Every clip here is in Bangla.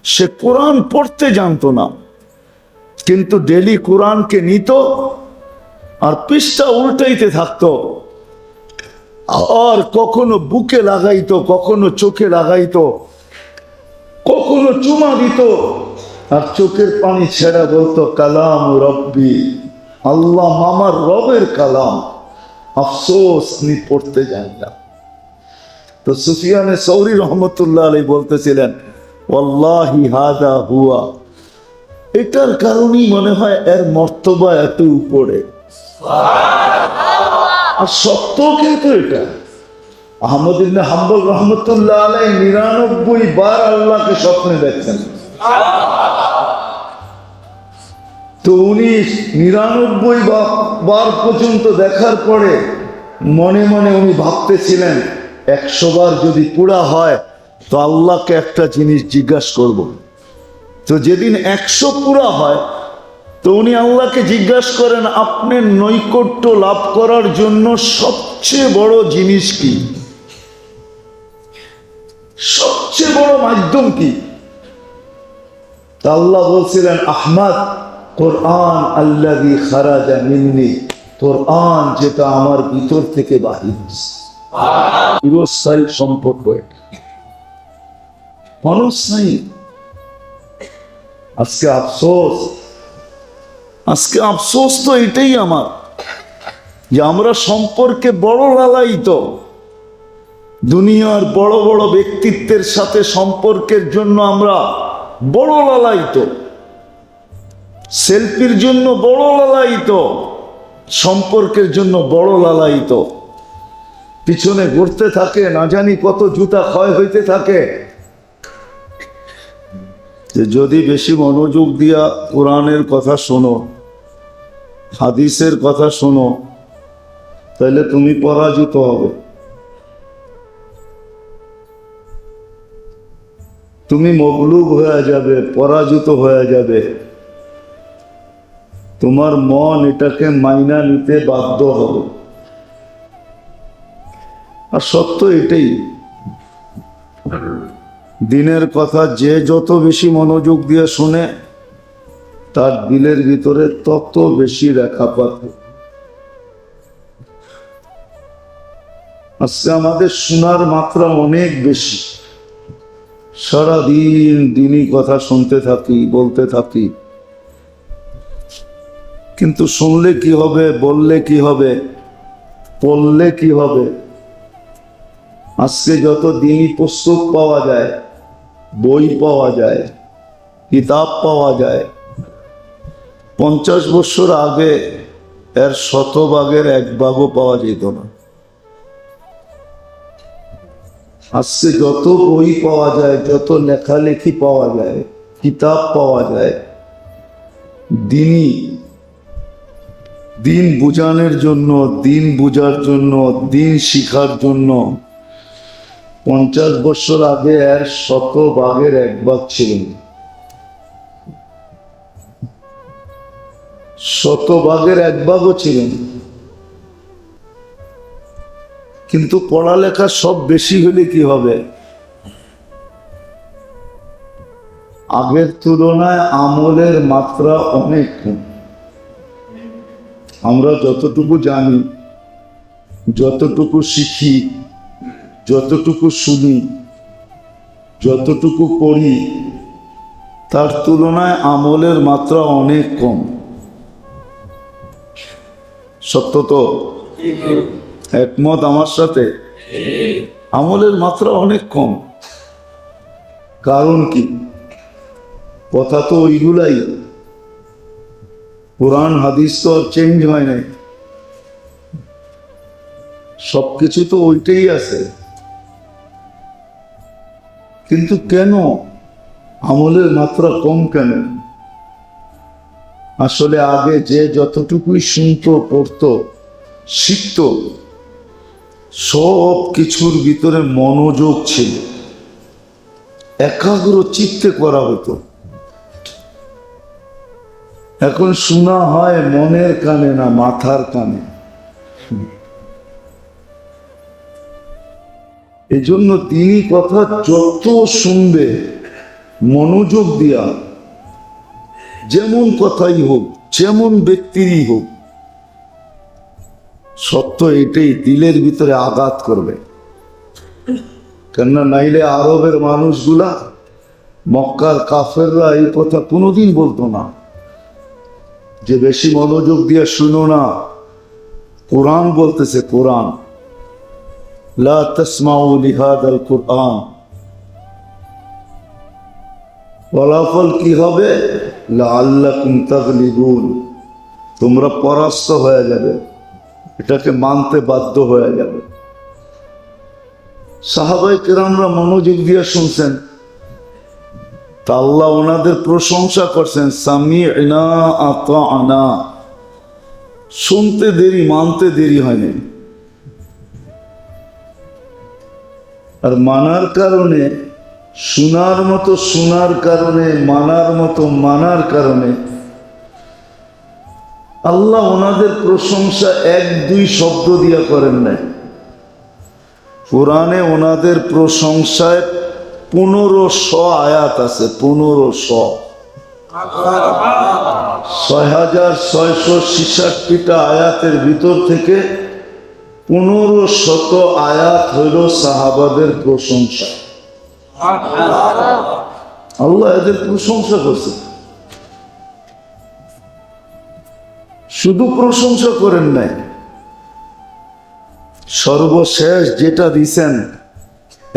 সে কোরআন পড়তে জানতো না, কিন্তু ডেলি কোরআনকে নিত আর পৃষ্ঠা উল্টাইতে থাকতো, আর কখনো বুকে লাগাইতো, কখনো চোখে লাগাইতো, কখনো চুমা দিত, আর চোখের পানি ছেড়া বলতো কালাম রব্বি, আল্লাহ আমার রবের কালাম, আফসোস আমি পড়তে জানি না। তো সুফিয়ানে সৌরি রহমতুল্লাহ আলাইহি বলতেছিলেন ওয়াল্লাহি হাদা হুয়া, এটার কারণেই মনে হয় এর মর্তবা এত উপরে। আর সত্য কিন্তু এটা, আহমদ ইবনে হাম্বল রহমতুল্লাহ আলাইহি 99 বার আল্লাহকে স্বপ্নে দেখছেন। তো উনি 99 বার পর্যন্ত দেখার পরে মনে মনে উনি ভাবতেছিলেন 100 বার যদি পুরা হয় তো আল্লাহকে একটা জিনিস জিজ্ঞাসা করব। তো যেদিন 100 পুরা হয় তো উনি আল্লাহকে জিজ্ঞাসা করেন আপনার নৈকট্য লাভ করার জন্য সবচেয়ে বড় জিনিস কি, সবচেয়ে বড় মাধ্যম কি? তা আল্লাহ বলছিলেন আহমদ কোরআন আল্লাযী খারাজা মিন্নি, কোরআন যেটা আমার ভিতর থেকে বাহির হয়েছে। চিরস্থায়ী সম্পর্ক এটা, ক্ষণস্থায়ী। আজকে আফসোস, আজকে আফসোস তো এটাই আমার, যে আমরা সম্পর্কে বড় লালায়িত, দুনিয়ার বড় বড় ব্যক্তিত্বের সাথে সম্পর্কের জন্য আমরা বড় লালায়িত, সেলফির জন্য বড় লালায়িত, সম্পর্কের জন্য বড় লালায়িত, পিছনে ঘুরতে থাকে, না জানি কত জুতা ক্ষয় হইতে থাকে। যে যদি বেশি মনোযোগ দিয়া কোরআনের কথা শোনো, হাদিসের কথা শোনো, তাহলে তুমি পরাজিত হবে। তুমি মগলুব হয়ে যাবে, পরাজিত হয়ে যাবে। তোমার মন এটাকে মাইনা নিতে বাধ্য হবে। আর সত্য এটাই, দিনের কথা যে যত বেশি মনোযোগ দিয়ে শুনে তার দিলের ভিতরে তত বেশি রেখাপাত। আজকে আমাদের শোনার মাত্রা অনেক বেশি, সারাদিন দিনই কথা শুনতে থাকি, বলতে থাকি, কিন্তু শুনলে কি হবে, বললে কি হবে, পড়লে কি হবে? আজকে যত দিনই পুস্তক পাওয়া যায়, বই পাওয়া যায়, কিতাব পাওয়া যায়, 50 বছর আগে এর 100 ভাগের 1 ভাগও পাওয়া যেত না। আজকে যত বই পাওয়া যায়, যত লেখালেখি পাওয়া যায়, কিতাব পাওয়া যায়, দিন বুঝানোর জন্য, দিন বুঝার জন্য, দিন শিখার জন্য 50 বছর আগে এর 100 ভাগের 1 ভাগ ছিল। 100 ভাগের 1 ভাগও ছিল। কিন্তু পড়ালেখা সব বেশি হলে কি হবে? আগের তুলনায় আমলের মাত্রা অনেক কম। আমরা যতটুকু জানি, যতটুকু শিখি, যতটুকু শুনি, যতটুকু পড়ি, তার তুলনায় আমলের মাত্রা অনেক কম। সত্য তো? একমত আমার সাথে? আমলের মাত্রা অনেক কম। কারণ কি? কথা তো ওইগুলাই, কোরআন হাদিস তো আর চেঞ্জ হয় নাই, সবকিছু তো ওইটাই আছে। কিন্তু কেন আমলের মাত্রা কম কেন? আসলে আগে যে যতটুকুই শুনতো, পড়তো, শিখতো, সব কিছুর ভিতরে মনোযোগ ছিল, একাগ্র চিত্তে করা হতো। এখন শোনা হয় মনের কানে না, মাথার কানে। এই জন্য তিনি কথা যত শুনবে মনোযোগ দিয়া, যেমন কথাই হোক, যেমন ব্যক্তিরই হোক, সত্য এটাই দিলের ভিতরে আঘাত করবে। কেননা নাইলে আরবের মানুষগুলা, মক্কার কাফেররা এই কথা কোনোদিন বলতো না যে বেশি মনোযোগ দিয়ে শুনো না, কোরআন বলতেছে, কোরআন লা তাসমাউ লিহাদাল কোরআন। ফলাফল কি হবে? লাআল্লাকুম তাগলিবুন, তোমরা পরাস্ত হয়ে যাবে, এটাকে মানতে বাধ্য হয়ে যাবে। সাহাবায়ে কেরামরা মনোযোগ দিয়ে শুনছেন, তা আল্লাহ ওনাদের প্রশংসা করছেন, সামি'না আতা'না, শুনতে দেরি, মানতে দেরি হয়নি। আর মানার কারণে, শোনার মতো শোনার কারণে, মানার মতো মানার কারণে আল্লাহ ওনাদের প্রশংসা এক দুই শব্দ দিয়া করেন নাই। কোরআনে ওনাদের প্রশংসায় 1500 আয়াত আছে, 1500, 6666টা আয়াতের ভিতর থেকে 1500 আয়াত হইল সাহাবাদের প্রশংসা। আল্লাহ এদের প্রশংসা করছে, শুধু প্রশংসা করেন নাই, সর্বশেষ যেটা দিছেন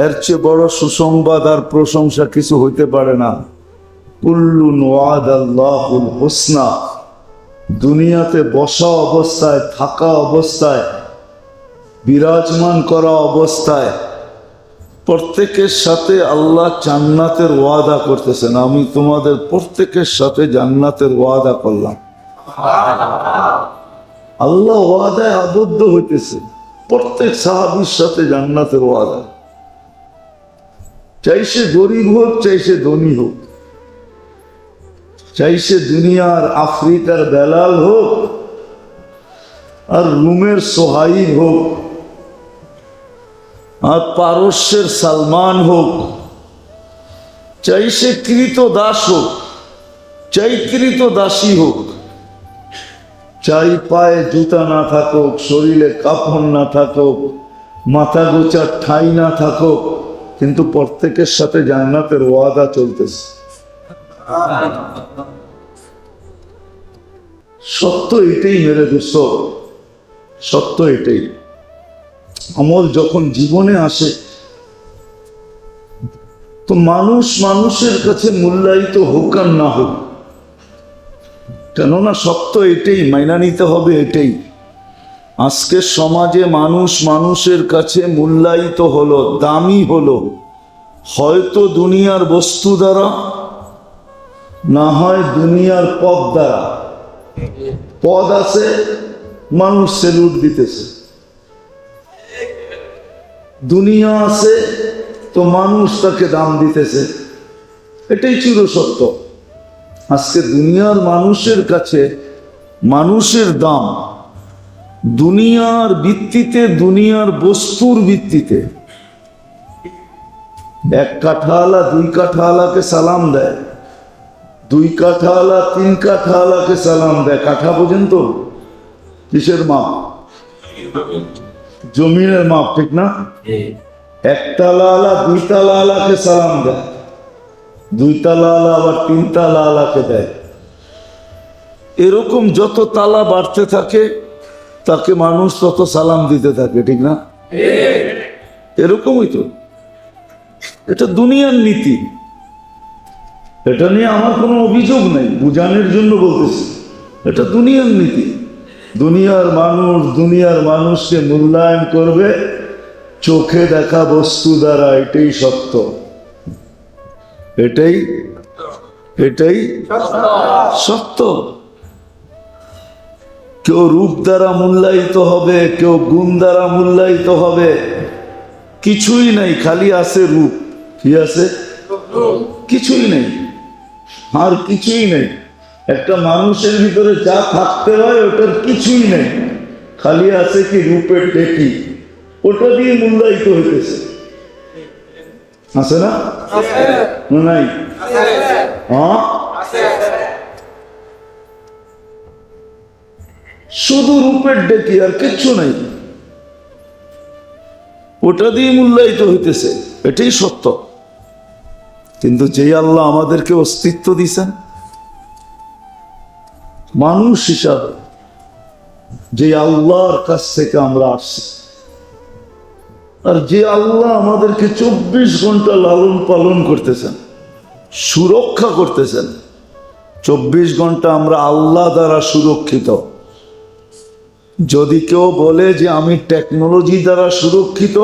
এর চেয়ে বড় সুসংবাদ আর প্রশংসা কিছু হইতে পারে না। কুল্লুন ওয়াদাল্লাহুল হুসনা, দুনিয়াতে বসা অবস্থায়, থাকা অবস্থায়, বিরাজমান করা অবস্থায় প্রত্যেকের সাথে আল্লাহ জান্নাতের ওয়াদা করতেছেন। আমি তোমাদের প্রত্যেকের সাথে জান্নাতের ওয়াদা করলাম। আল্লাহ ওয়াদায় আবদ্ধ হইতেছে, প্রত্যেক সাহাবীর সাথে জান্নাতের ওয়াদা, চাই সে গরিব হোক, চাই সে ধনী হোক, চাই সে দুনিয়ার আফ্রিকার বেলাল হোক আর রুমের সোহাইব হোক আর পারস্যের সালমান হোক, চাই সে কৃত দাস হোক, চাই কৃত দাসী হোক, চাই পায়ে জুতা না থাকুক, শরীরে কাপড় না থাকুক, মাথা গোচার ঠাঁই না থাকুক, কিন্তু প্রত্যেকের সাথে জান্নাতের ওয়াদা চলতেছে। সত্য এটাই মেরে দোস্ত, সত্য এটাই। আমল যখন জীবনে আসে তো মানুষ মানুষের কাছে মূল্যায়িত হোক আর না হোক, কেননা সত্য এটাই, মাইনা নিতে হবে এটাই। আজকের সমাজে মানুষ মানুষের কাছে মূল্যায়িত হলো, দামি হলো, হয়তো দুনিয়ার বস্তু দ্বারা, না হয় দুনিয়ার পদ দ্বারা। পদ আছে, মানুষ সেলুট দিতেছে, দুনিয়া আছে তো মানুষ তাকে দাম দিতেছে, এটাই চির সত্য। আজকে দুনিয়ার মানুষের কাছে মানুষের দাম দুনিয়ার ভিত্তিতে, দুনিয়ার বস্তুর ভিত্তিতে। এক কাঠাওয়ালা 2 কাঠাওয়ালাকে সালাম দেয়, 2 কাঠাওয়ালা 3 কাঠাওয়ালাকে সালাম দেয়। কাঠা বোঝেন তো? কিসের মাপ? জমিনের মাপ, ঠিক না? 1 তালাওয়ালা 2 তালাওয়ালাকে সালাম দেয়, 2 তালাওয়ালা আবার 3 তালাওয়ালাকে দেয়। এরকম যত তালা বাড়তে থাকে তাকে মানুষ তত সালাম দিতে থাকে, ঠিক না? এরকমই তো, এটা দুনিয়ার নীতি। এটা নিয়ে আমার কোনো অভিযোগ নেই, বুঝানোর জন্য বলতেছি, এটা দুনিয়ার নীতি। দুনিয়ার মানুষ দুনিয়ার মানুষকে মূল্যায়ন করবে চোখে দেখা বস্তু দ্বারা, এটাই সত্য, এটাই এটাই সত্য। কেউ রূপ দ্বারা মূল্যায়িত হবে, কেউ গুণ দ্বারা মূল্যায়িত হবে, কিছুই নাই, খালি আছে রূপ। কি আছে? কিছুই নেই, আর কিছুই নেই। একটা মানুষের ভিতরে যা থাকতে হয় ওটার কিছুই নেই, খালি আছে কি রূপের টেকি, ওটা দিয়ে মূল্যায়িত হইতেছে। আছে না? না নাই? হ্যাঁ, শুধু রূপের ডেকে আর কিচ্ছু নাই, ওটা দিয়ে মূল্যায়িত হইতেছে, এটাই সত্য। কিন্তু যে আল্লাহ আমাদেরকে অস্তিত্ব দিছেন মানুষ হিসাবে, যে আল্লাহর কাছ থেকে আমরা আসছি, আর যে আল্লাহ আমাদেরকে 24 ঘন্টা লালন পালন করতেছেন, সুরক্ষা করতেছেন, 24 ঘন্টা আমরা আল্লাহ দ্বারা সুরক্ষিত। যদি কেউ বলে যে আমি টেকনোলজি দ্বারা সুরক্ষিত,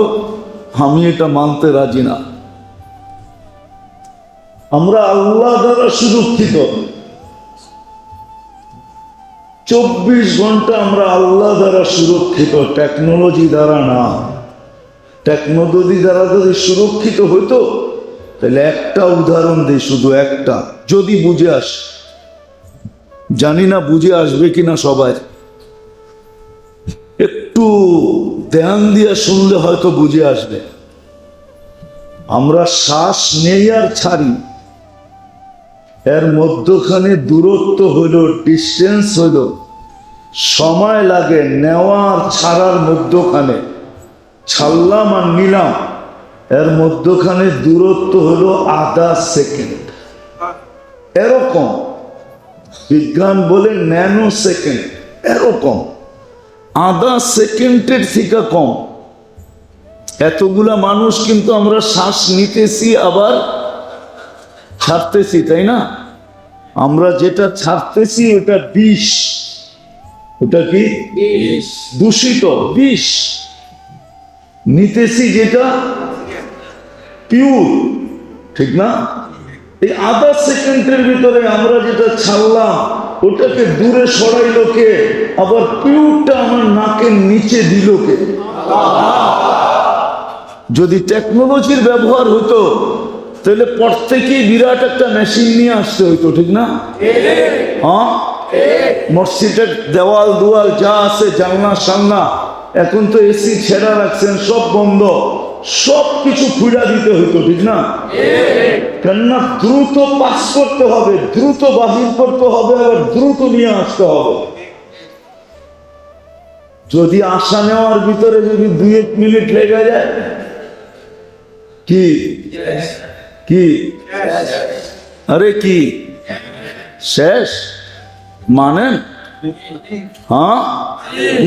আমি এটা মানতে রাজি না। আমরা আল্লাহ দ্বারা সুরক্ষিত, 24 ঘন্টা আমরা আল্লাহ দ্বারা সুরক্ষিত, টেকনোলজি দ্বারা না। টেকনোলজি দ্বারা যদি সুরক্ষিত হইতো তাহলে একটা উদাহরণ দিই, শুধু একটা, যদি বুঝে আস, জানি না বুঝে আসবে কিনা সবাই, একটু ধ্যান দিয়ে শুনলে হয়তো বুঝে আসবে। আমরা শ্বাস নেই আর ছাড়ি, এর মধ্যখানে দূরত্ব হইল, ডিস্টেন্স হইল, সময় লাগে নেওয়া আর ছাড়ার মধ্যখানে, ছাড়লাম আর নিলাম, এর মধ্যখানে দূরত্ব হলো আধা সেকেন্ড। এরকম বিজ্ঞান বলে ন্যানো সেকেন্ড, এরকম আধা সেকেন্ডের থেকে কম। এতগুলা মানুষ কিন্তু আমরা শ্বাস নিতেছি আবার ছাড়তেছি, তাই না? আমরা যেটা ছাড়তেছি ওটা বিষ, ওটা কি দূষিত বিষ, নিতেছি যেটা পিওর, ঠিক না? এই আধা সেকেন্ডের ভিতরে আমরা যেটা ছাড়লাম ওটাকে দূরে সরাইলো কে? আবার পিওরটা আমার নাকের নিচে দিল কে? যদি টেকনোলজির ব্যবহার হতো তাহলে প্রত্যেকেই বিরাট একটা মেশিন নিয়ে আসতে হইতো, ঠিক না? হ্যাঁ, মসজিদের দেওয়াল দুয়াল যা আছে, জানলা সামনা, এখন তো এসি ছেড়া রাখছেন, সব বন্ধ, সব কিছু খুঁড়া দিতে হইতো, ঠিক না? কেননা দ্রুত পাস করতে হবে, দ্রুত বাহির করতে হবে, আবার দ্রুত নিয়ে আসতে হবে। যদি আসা নেওয়ার ভিতরে যদি 2-1 মিনিট লেগে যায়, কি কি আরে কি শেষ? মানেন? হ্যাঁ,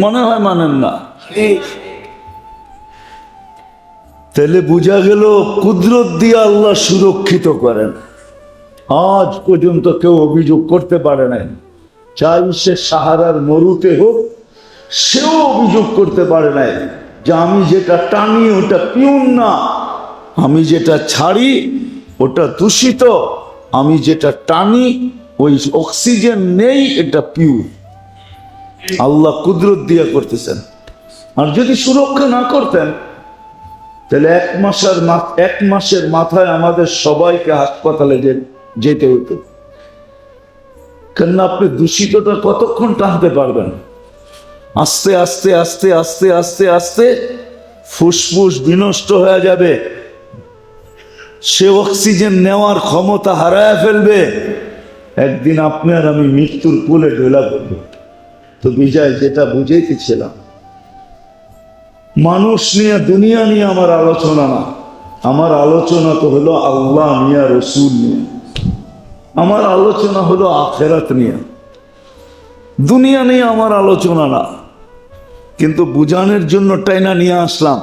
মনে হয় মানেন না। তাহলে বোঝা গেল কুদরত দিয়ে আল্লাহ সুরক্ষিত করেন। আজ পর্যন্ত কেউ অভিযোগ করতে পারে নাই, চাই সে সাহারার মরুতে হোক, সেও অভিযোগ করতে পারে নাই যে আমি যেটা টানি ওটা পিউন না, আমি যেটা ছাড়ি ওটা দূষিত, আমি যেটা টানি ওই অক্সিজেন নেই, এটা পিউর। আল্লাহ কুদরত দিয়া করতেছেন। আর যদি সুরক্ষা না করতেন তাহলে 1 মাসের মাথায় আমাদের সবাইকে হাসপাতালে যেতে হতো। কেননা আপনি দূষিতটা কতক্ষণ টানতে পারবেন? আস্তে আস্তে আস্তে আস্তে আস্তে আস্তে ফুসফুস বিনষ্ট হয়ে যাবে, সে অক্সিজেন নেওয়ার ক্ষমতা হারায় ফেলবে, একদিন আপনি আর আমি মৃত্যুর কোলে ঢোলা পড়ব। তো বিজয়, যেটা বুঝাইতেছিলাম, মানুষ নিয়ে দুনিয়া নিয়ে আমার আলোচনা না, আমার আলোচনা তো হলো আল্লাহ নিয়ে, রসুল নিয়ে, আমার আলোচনা হলো আখেরাত নিয়ে, দুনিয়া নিয়ে আমার আলোচনা না। কিন্তু বুঝানোর জন্য টাইনা নিয়ে আসলাম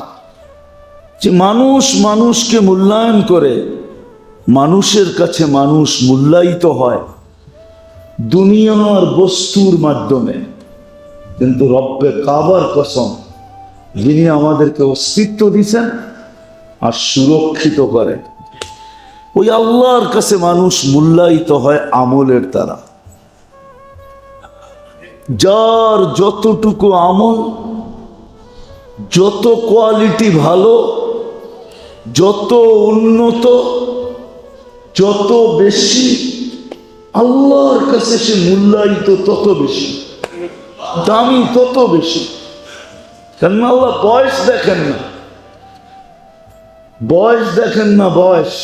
যে মানুষ মানুষকে মূল্যায়ন করে, মানুষের কাছে মানুষ মূল্যায়িত হয় দুনিয়ার বস্তুর মাধ্যমে। কিন্তু রব্বে কাবার কসম, যিনি আমাদেরকে অস্তিত্ব দিয়েছেন আর সুরক্ষিত করেন, ওই আল্লাহর কাছে মানুষ মূল্যায়িত হয় আমলের দ্বারা। যার যতটুকু আমল, যত কোয়ালিটি ভালো, যত উন্নত, যত বেশি, আল্লাহর কাছে সে মূল্যায়িত তত বেশি, দামি তত বেশি। কেন? আল্লাহ বয়স দেখেন না, বয়স দেখেন না, বয়স।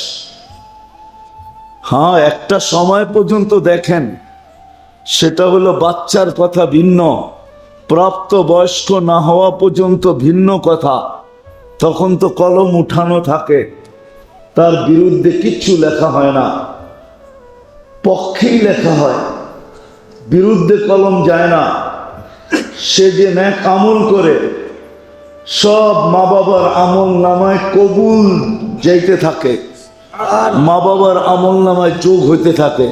হ্যাঁ, একটা সময় পর্যন্ত দেখেন, সেটা হলো বাচ্চার কথা ভিন্ন, প্রাপ্ত বয়স্ক না হওয়া পর্যন্ত ভিন্ন কথা। তখন তো কলম উঠানো থাকে, তার বিরুদ্ধে কিচ্ছু লেখা হয় না, পক্ষেই লেখা হয়, বিরুদ্ধে কলম যায় না। সে যে নেক আমল করে সব মা বাবার আমল নামায় কবুল যাইতে থাকে, মা বাবার আমল নামায় যোগ হইতে থাকে।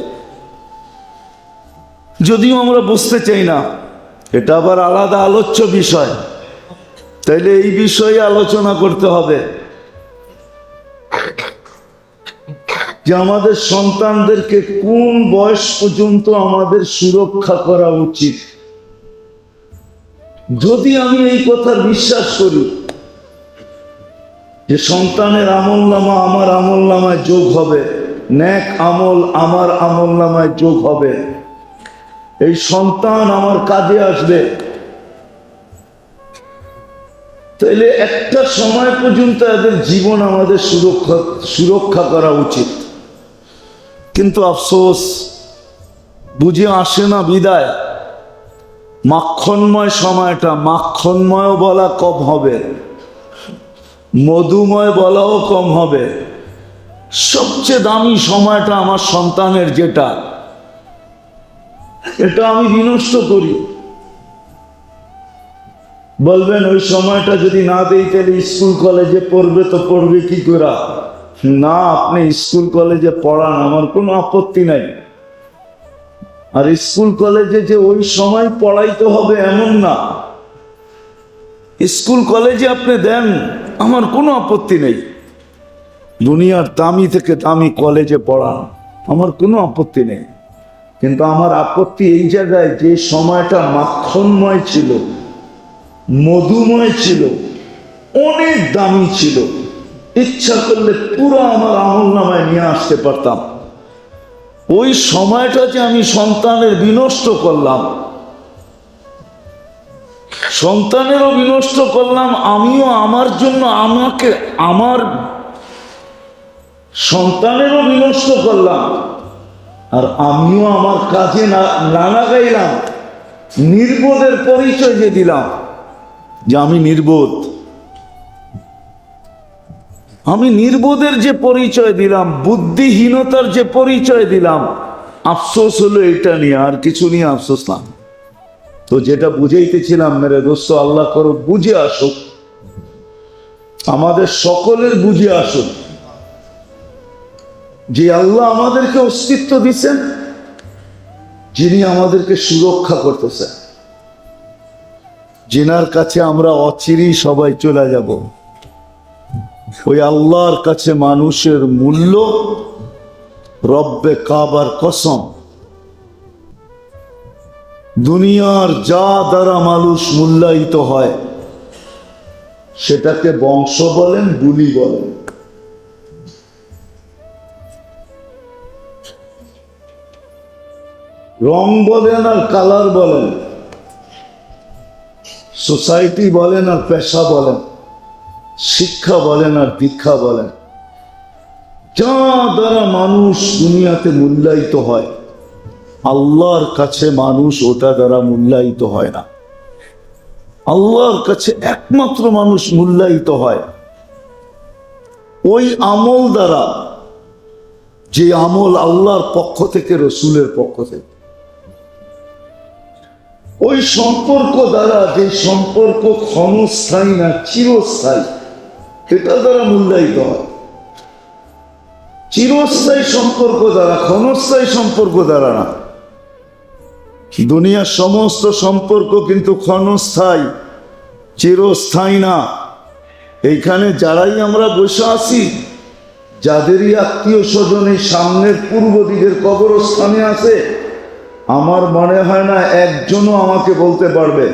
যদিও আমরা বুঝতে চাই না, এটা আবার আলাদা আলোচ্য বিষয়। তাইলে এই বিষয়ে আলোচনা করতে হবে যে আমাদের সন্তানদেরকে কোন বয়স পর্যন্ত আমাদের সুরক্ষা করা উচিত। যদি আমি এই কথা বিশ্বাস করি যে সন্তানের আমলনামা আমার আমলনামায় যোগ হবে, নেক আমল আমার আমলনামায় যোগ হবে, এই সন্তান আমার কাজে আসবে, তাহলে একটা সময় পর্যন্ত এদের জীবন আমাদের সুরক্ষা করা উচিত। কিন্তু আফসোস, বুঝে আসে না বিদায়। মাখনময় সময়টা, মাখনময় বলা কম হবে, মধুময় বলাও কম হবে। সবচেয়ে দামি সময়টা আমার সন্তানের যেটা, এটা আমি বিনষ্ট করি। বলবেন ওই সময়টা যদি না দেই তাহলে স্কুল কলেজে পড়বে, তো পড়বে কি করে? না, আপনি স্কুল কলেজে পড়ান, আমার কোনো আপত্তি নাই। আর স্কুল কলেজে যে ওই সময় পড়াইতে হবে এমন না, স্কুল কলেজে আপনি দেন, আমার কোনো আপত্তি নেই। দুনিয়ার দামি থেকে দামি কলেজে পড়ান, আমার কোনো আপত্তি নেই। কিন্তু আমার আপত্তি এই জায়গায়, যে সময়টা মাখনময় ছিল, মধুময় ছিল, অনেক দামি ছিল, ইচ্ছা করলে পুরো আমার আমলনামায় নিয়ে আসতে পারতাম। ওই সময়টা যে আমি সন্তানের বিনষ্ট করলাম, সন্তানেরও বিনষ্ট করলাম, আমিও আমার জন্য, আমাকে আমার সন্তানেরও বিনষ্ট করলাম, আর আমিও আমার কাজে না লাগাইলাম। নির্বোধের পরিচয় যে দিলাম যে আমি নির্বোধ, আমি নির্বোধের যে পরিচয় দিলাম, বুদ্ধিহীনতার যে পরিচয় দিলাম, আফসোস হলো এটা নিয়ে, আর কিছু নিয়ে আফসোস না। তো যেটা বুঝাইতেছিলাম, মেরে দোস্ত, আল্লাহ করো বুঝে আসুক, আমাদের সকলের বুঝে আসুক যে আল্লাহ আমাদেরকে অস্তিত্ব দিচ্ছেন, যিনি আমাদেরকে সুরক্ষা করতেছেন, যিনার কাছে আমরা অচিরেই সবাই চলে যাব। ওই আল্লাহর কাছে মানুষের মূল্য, রব্বে কাবার কসম, দুনিয়ার যা দ্বারা মানুষ মূল্যায়িত হয়, সেটাকে বংশ বলেন, বুলি বলেন, রং বলেন আর কালার বলেন, সোসাইটি বলেন আর পেশা বলেন, শিক্ষা বলেন আর দীক্ষা বলেন, যা দ্বারা মানুষ দুনিয়াতে মূল্যায়িত হয়, আল্লাহর কাছে মানুষ ওটা দ্বারা মূল্যায়িত হয় না। আল্লাহর কাছে একমাত্র মানুষ মূল্যায়িত হয় ওই আমল দ্বারা, যে আমল আল্লাহর পক্ষ থেকে, রসুলের পক্ষ থেকে, ওই সম্পর্ক দ্বারা, যে সম্পর্ক ক্ষণস্থায়ী না চিরস্থায়ী, এটা দ্বারা মূল্যায়িত হয়। চিরস্থায়ী সম্পর্ক দ্বারা, ক্ষণস্থায়ী সম্পর্ক দ্বারা না। দুনিয়ার সমস্ত সম্পর্ক কিন্তু ক্ষণস্থায়ী, চিরস্থায়ী না। এইখানে যারাই আমরা বসে আছি, যাদেরই আত্মীয় স্বজন এই সামনের পূর্ব দিকের কবরস্থানে আছে, আমার মনে হয় না একজনও আমাকে বলতে পারবে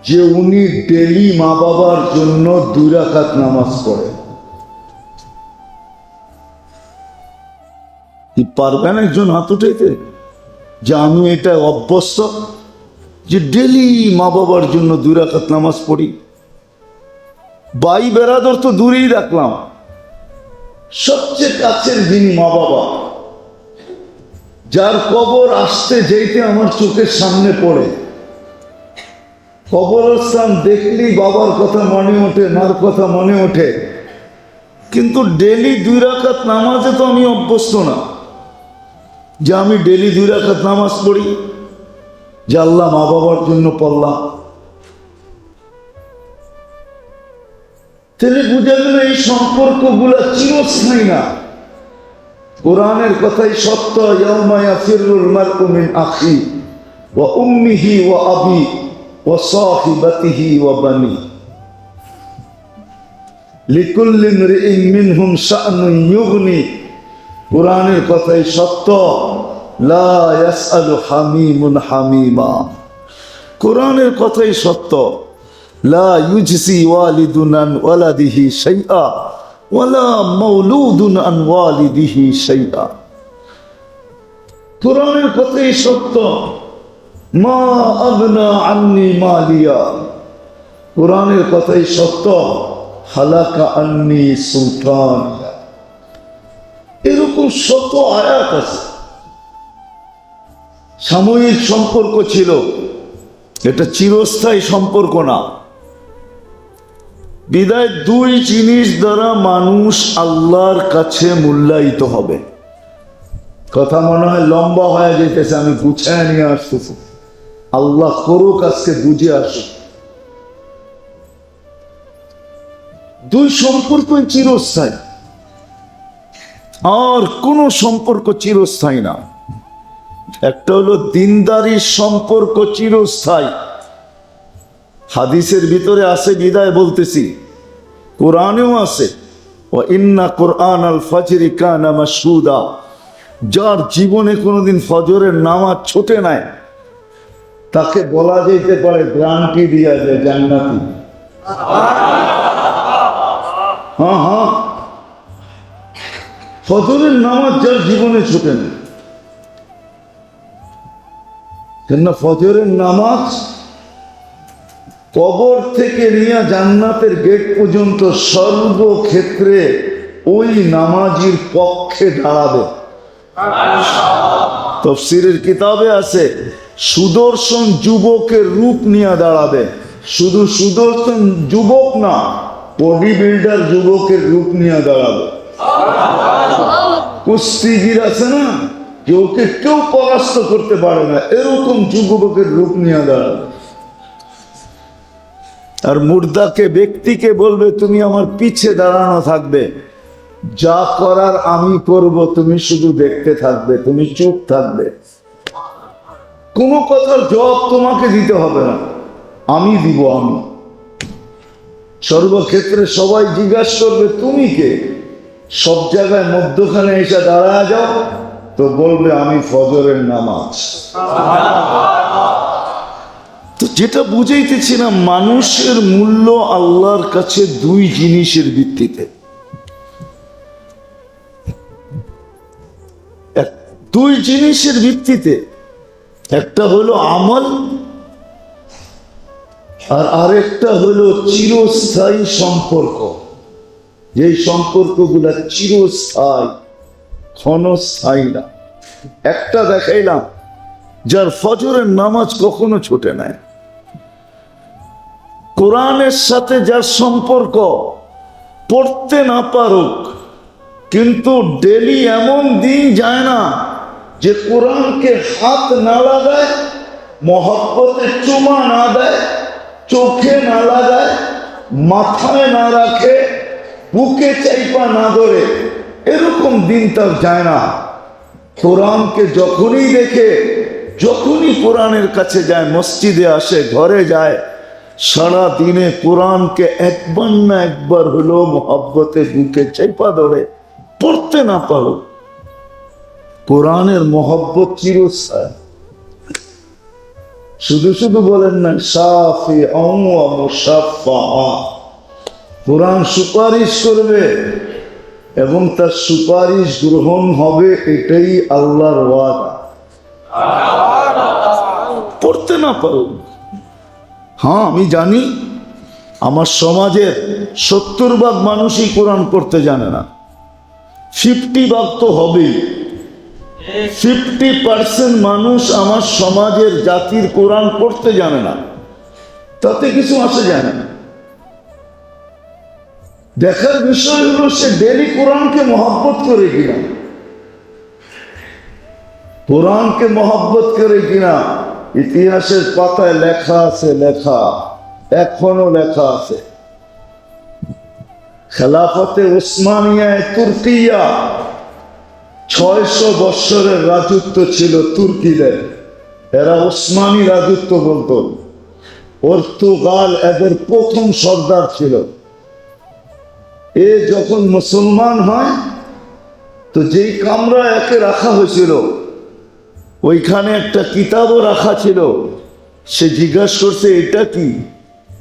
যে উনি ডেলি মা বাবার জন্য 2 রাকাত নামাজ পড়ে। কি পারবেন একজন হাত উঠাইতে যে আমি এটা অভ্যস্ত, যে ডেলি মা বাবার জন্য 2 রাকাত নামাজ পড়ি? ভাই বেরাদর তো দূরেই রাখলাম, সবচেয়ে কাছের যিনি মা বাবা, যার কবর আসতে যেতে আমার চোখের সামনে পড়ে, কবরস্থান দেখলেই বাবার কথা মনে ওঠে, মার কথা মনে ওঠে, কিন্তু ডেলি 2 রাকাত নামাজে তো আমি অভ্যস্ত না যে আমি ডেলি 2 রাকাত নামাজ পড়ি, যে আল্লাহ মা বাবার জন্য পড়লাম। তাহলে বুঝা গেল এই সম্পর্কগুলা চিরস্থায়ী না। কোরআনের কথাই সত্য, ইয়াউমা ইয়াফিরুল মারউ মিন আখি ওয়া উম্মিহি ওয়া আবি ওয়া সাহিবাতিহি ওয়া বানি লিকুল্লি ইমরিইন মিনহুম শা'নুন ইউগনি। কোরআনের কথাই সত্য, লা ইয়াসআলু হামিমুন হামিমা। কোরআনের কথাই সত্য, লা ইউজসি ওয়ালিদুন আন ওয়ালাদিহি শাইআ ওয়ালা মাওলুদুন আন ওয়ালিদিহি শাইআ। কোরআনের কথাই সত্য, মা আগনা আন্নি মালিয়া। কোরআনের কথাই সত্য, হালাকা আন্নি সুলতানিয়া। এরকম শত আয়াত আছে। সাময়িক সম্পর্ক ছিল, এটা চিরস্থায়ী সম্পর্ক না। বিদায় 2 জিনিস দ্বারা মানুষ আল্লাহর কাছে মূল্যায়িত হবে। কথা মনে হয় লম্বা হয়ে যেতেছে, আমি গুছায় নিয়ে আসতেছি, আল্লাহ করুক আজকে বুঝে আসুক। 2 সম্পর্কই চিরস্থায়ী, আর কোন সম্পর্ক চিরস্থায়ী না। একটা হলো দিনদারির সম্পর্ক চিরস্থায়ী, হাদিসের ভিতরে আছে বিদায় বলতেছি, কোরআনেও আছে, ওয়া ইন্না কুরআন আল ফাজরি কানা মাশহুদা। যার জীবনে কোনোদিন ফজরের নামাজ ছোটে নাই, তাকে বলা যেতে পারে গ্যারান্টি দিয়া যায় জান্নাতি। হ্যাঁ, ফজরের নামাজ যার জীবনে ছোটে না, কেননা ফজরের নামাজ কবর থেকে নিয়ে জান্নাতের গেট পর্যন্ত সর্বক্ষেত্রে ওই নামাজির পক্ষে দাঁড়াবে। তাফসীরের কিতাবে আছে, সুদর্শন যুবকের রূপ নিয়ে দাঁড়াবে। শুধু সুদর্শন যুবক না, বডি বিল্ডার যুবকের রূপ নিয়ে দাঁড়াবে। কুস্তিগির আছে না, যে ওকে কেউ পরাস্ত করতে পারে না, এরকম যুবকের রূপ নিয়ে দাঁড়াবে। আর মুর্দাকে, ব্যক্তিকে বলবে, তুমি আমার পিছে দাঁড়ানো থাকবে, যা করার আমি করব, তুমি শুধু দেখতে থাকবে, তুমি চুপ থাকবে, কোনো কথার জবাব তোমাকে দিতে হবে না, আমি দিব। আমি সর্বক্ষেত্রে সবাই জিজ্ঞাসা করবে তুমি কে, সব জায়গায় মধ্যখানে এসে দাঁড়া যাও, তো বলবে আমি ফজরের নামাজ। তো যেটা বুঝাইতেছিলাম, মানুষের মূল্য আল্লাহর কাছে 2 জিনিসের ভিত্তিতে। 2 জিনিসের ভিত্তিতে, একটা হলো আমল, আর আরেকটা হলো চিরস্থায়ী সম্পর্ক। যে সম্পর্কগুলা চিরস্থায়ী, ক্ষণস্থায়ী না। একটা দেখাইলাম, যার ফজরের নামাজ কখনো ছোটে নাই, কোরআনের সাথে যার সম্পর্ক, পড়তে না পারুক, কিন্তু ডেলি এমন দিন যায় না যে কোরআনকে হাত না লাগায়, মহব্বতে চুমা না দেয়, চোখে না লাগায়, মাথায় না রাখে, বুকে চাইপা না ধরে, এরকম দিন তার যায় না। কোরআনকে যখনই দেখে, যখনই কোরআনের কাছে যায়, মসজিদে আসে, ঘরে যায়, সারা দিনে কোরআনকে একবার না একবার হলো মহব্বতে বুকে চাইপা ধরে, পড়তে না পারো। কোরআনের মহব্বত চিরস্থায়ী। শুধু শুধু বলেন না শাফিআ ওয়া মুশাফফা। কোরআন সুপারিশ করবে এবং তার সুপারিশ গ্রহণ হবে, এটাই আল্লাহর ওয়াদা। পড়তে না পারো, হ্যাঁ আমি জানি আমার সমাজের 70 ভাগ মানুষই কোরআন পড়তে জানে না, 50 ভাগ তো হবেই। 50% মানুষ আমার সমাজের জাতির কোরআন পড়তে জানে না, তাতে কিছু আসে জানে না। দেখার বিষয় হলো সে ডেলি কোরআনকে মহব্বত করে কিনা, কোরআনকে মহব্বত করে কিনা। ইতিহাসের পাতায় লেখা আছে, লেখা এখনো লেখা আছে, খেলাফতে উসমানিয়ায় তুর্কিয়া 600 বৎসরের রাজত্ব ছিল তুর্কিদের, এরা উসমানী রাজত্ব বলতো। পর্তুগাল এদের প্রথম সর্দার ছিল। এ যখন মুসলমান হয় তো যেই কামরা একে রাখা হয়েছিল ওইখানে একটা কিতাবও রাখা ছিল। সে জিজ্ঞাসা করছে এটা কি,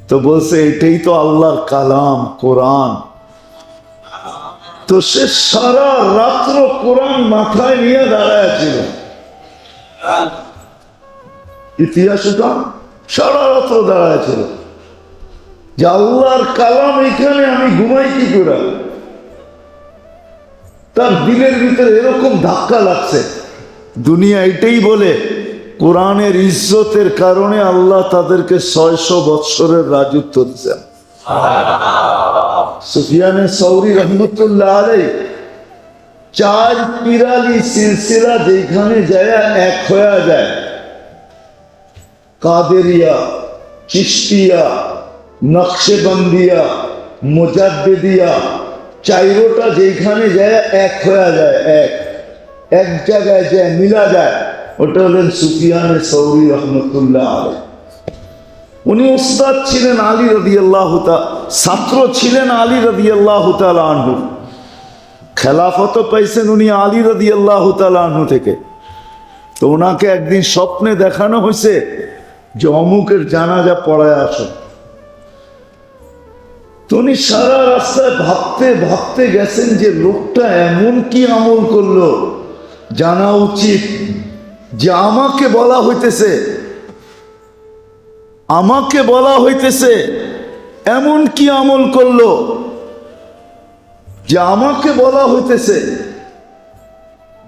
তো বলছে এটাই তো আল্লাহর কালাম কোরআন। তো সে সারা রাত্র কোরআন মাথায় নিয়ে দাঁড়ায় ছিল। ইতিহাসটা সারা রাত্র দাঁড়ায় ছিল যে আল্লাহর কালাম এখানে, আমি ঘুমাই কি করে। তার দিলের ভিতরে এরকম ধাক্কা লাগছে। দুনিয়া এটাই বলে কোরআনের ইজ্জতের কারণে আল্লাহ তাদেরকে 600 বৎসরের রাজত্ব দিচ্ছেন। সুফিয়ানে সৌরি রহমতুল্লাহ আলাইহি 4 পিরালি সিলসিলা যেখানে যায় এক হয়ে যায়, কাদেরিয়া, চিশতিয়া, নকশেবন্দিয়া, মুজাদ্দিদিয়া, 4টা যেখানে যায় এক হয়ে যায়, এক জায়গায় যায় মিলা যায়, ওটা হলেন সুফিয়ানে সৌরি রহমতুল্লাহ আলাইহি। উনি উস্তাদ ছিলেন আলী রাদিয়াল্লাহু তাআলা, ছাত্র ছিলেন আলী রাদিয়াল্লাহু তাআলা আনহু। খেলাফত পাইছেন উনি আলী রাদিয়াল্লাহু তাআলা আনহু থেকে। তো ওনাকে একদিন স্বপ্নে দেখানো হয়েছে যে অমুকের জানাজা পড়ায় আসো। তো উনি সারা রাস্তায় ভাবতে ভাবতে গেছেন যে লোকটা এমন কি আমল করলো, জানা উচিত যে আমাকে বলা হইতেছে এমন কি আমল করলো, যে আমাকে বলা হইতেছে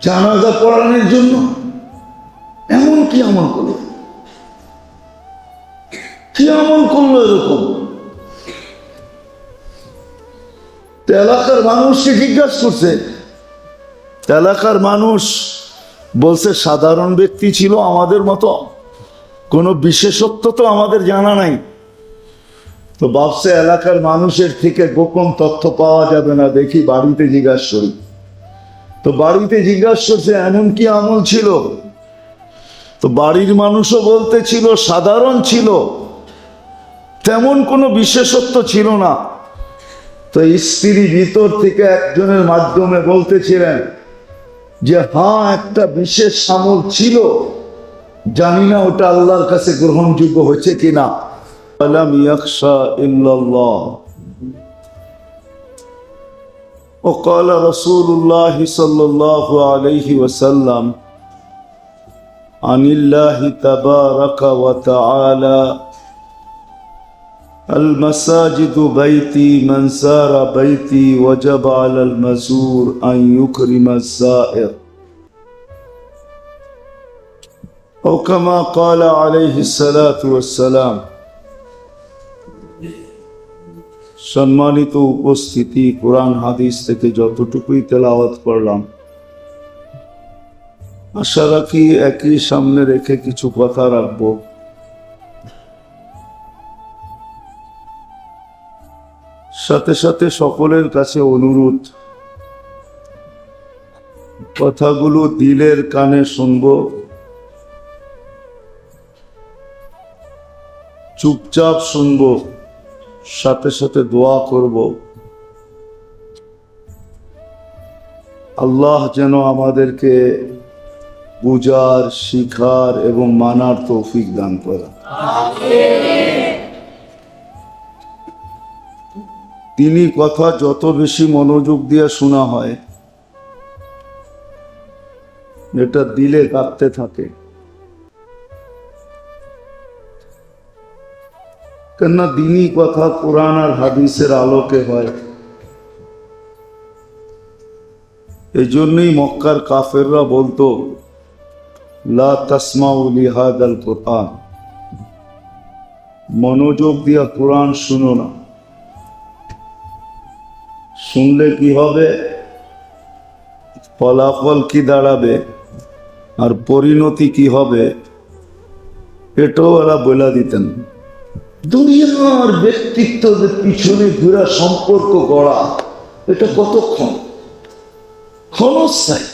জানাজা পড়ানোর জন্য, এমন কি আমল করলো, কি আমল করলো এরকম। এলাকার মানুষকে জিজ্ঞাসা করছে, এলাকার মানুষ বলছে সাধারণ ব্যক্তি ছিল আমাদের মতো, কোনো বিশেষত্ব তো আমাদের জানা নাই। তো ভাবছে এলাকার মানুষের থেকে গোপন তথ্য পাওয়া যাবে না, দেখি বাড়িতে জিজ্ঞাসা করি। তো বাড়িতে জিজ্ঞাসা করছে এমন কি আমল ছিল। তো বাড়ির মানুষও বলতে ছিল সাধারণ ছিল, তেমন কোনো বিশেষত্ব ছিল না। তো স্ত্রী ভিতর থেকে একজনের মাধ্যমে বলতেছিলেন যে হ্যাঁ একটা বিশেষ আমল ছিল, জানি না ওটা আল্লাহর কাছে গ্রহণযোগ্য হয়েছে কিনা। আলাম ইয়াখশা ইল্লাল্লাহ وقال رسول الله صلى الله عليه وسلم عن الله تبارك وتعالى المساجد بيتي من سار بيتي وجب على المزور أن يكرم الزائر أو كما قال عليه الصلاة والسلام। সম্মানিত উপস্থিতি, কোরআন হাদিস থেকে যতটুকুই তেলাওয়াত করলাম, আশা রাখি একই সামনে রেখে কিছু কথা রাখবো। সাথে সাথে সকলের কাছে অনুরোধ, কথাগুলো দিলের কানে শুনবো, চুপচাপ শুনবো, সাথে সাথে দোয়া করব আল্লাহ যেন আমাদেরকে বুঝার, শিখার এবং মানার তৌফিক দান করেন। তিনি কথা যত বেশি মনোযোগ দিয়ে শোনা হয়, এটা দিলে কাঁপতে থাকে। কেননা দিনী কথা কোরআন আর হাদিসের আলোকে হয়। এই জন্যই মক্কার কাফেররা বলতো লা তাসমাউ লিহাদাল কোরআন, মনোযোগ দিয়া কোরআন শুনো না। শুনলে কি হবে, ফলাফল কি দাঁড়াবে, আর পরিণতি কি হবে, এটাও এরা বলে দিতেন। দুনিয়ার ব্যক্তিত্বদের পিছনে ঘুরা সম্পর্ক গড়া, এটা কতক্ষণ ক্ষণস্থায়ী।